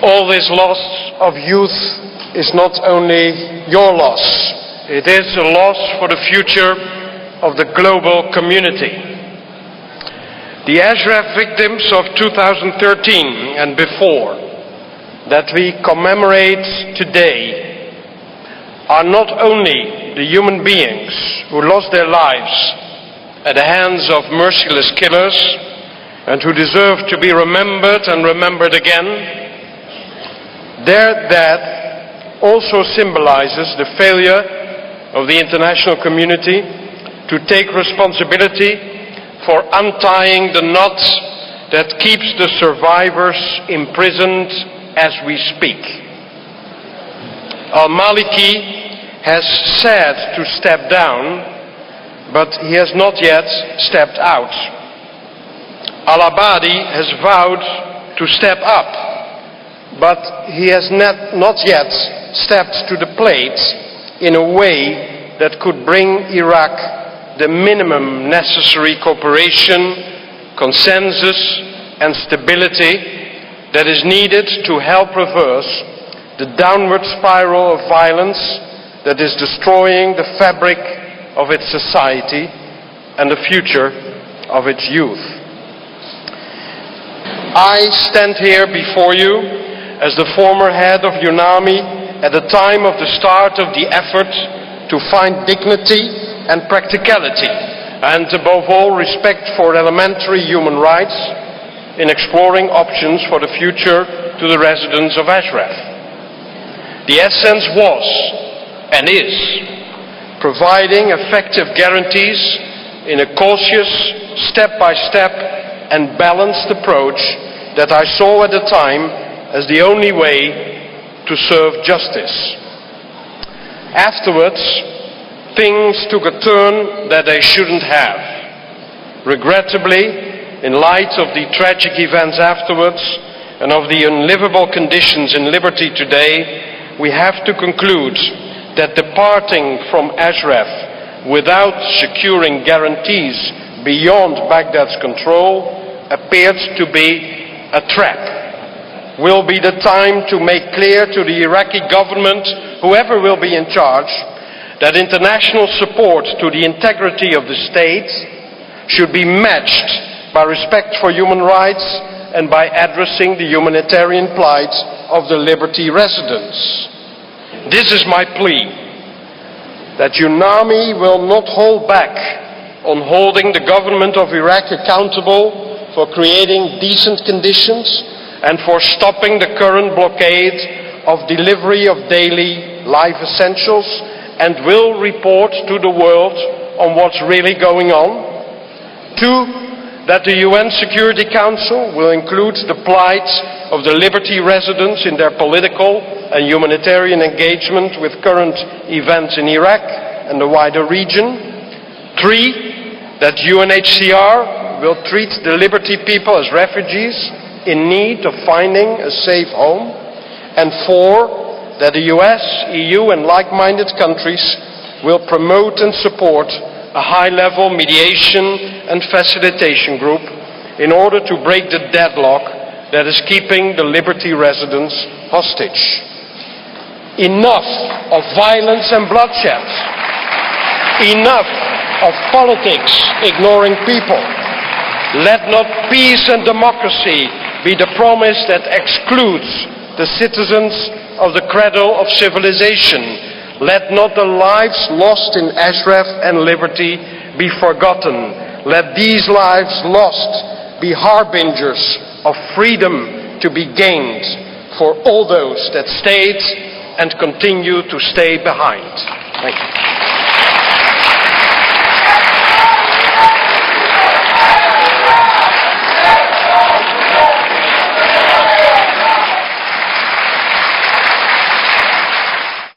All this loss of youth is not only your loss, it is a loss for the future of the global community. The Ashraf victims of 2013 and before that we commemorate today are not only the human beings who lost their lives at the hands of merciless killers and who deserve to be remembered and remembered again. Their death also symbolizes the failure of the international community to take responsibility for untying the knot that keeps the survivors imprisoned as we speak. Al-Maliki has said to step down, but he has not yet stepped out. Al-Abadi has vowed to step up, but he has not yet stepped to the plate in a way that could bring Iraq the minimum necessary cooperation, consensus and stability that is needed to help reverse the downward spiral of violence that is destroying the fabric of its society and the future of its youth. I stand here before you as the former head of UNAMI at the time of the start of the effort to find dignity and practicality and above all respect for elementary human rights in exploring options for the future to the residents of Ashraf. The essence was and is providing effective guarantees in a cautious, step-by-step and balanced approach that I saw at the time as the only way to serve justice. Afterwards, things took a turn that they shouldn't have. Regrettably, in light of the tragic events afterwards and of the unlivable conditions in liberty today, we have to conclude that departing from Ashraf without securing guarantees beyond Baghdad's control appears to be a trap. Will be the time to make clear to the Iraqi government, whoever will be in charge, that international support to the integrity of the state should be matched by respect for human rights and by addressing the humanitarian plight of the Liberty residents. This is my plea, that UNAMI will not hold back on holding the government of Iraq accountable for creating decent conditions and for stopping the current blockade of delivery of daily life essentials, and will report to the world on what's really going on. 2, that the UN Security Council will include the plight of the Liberty residents in their political and humanitarian engagement with current events in Iraq and the wider region. 3, that UNHCR will treat the Liberty people as refugees in need of finding a safe home, and 4, that the US, EU and like-minded countries will promote and support a high-level mediation and facilitation group in order to break the deadlock that is keeping the Liberty residents hostage. Enough of violence and bloodshed. Enough of politics ignoring people. Let not peace and democracy be the promise that excludes the citizens of the cradle of civilization. Let not the lives lost in Ashraf and Liberty be forgotten. Let these lives lost be harbingers of freedom to be gained for all those that stayed and continue to stay behind. Thank you.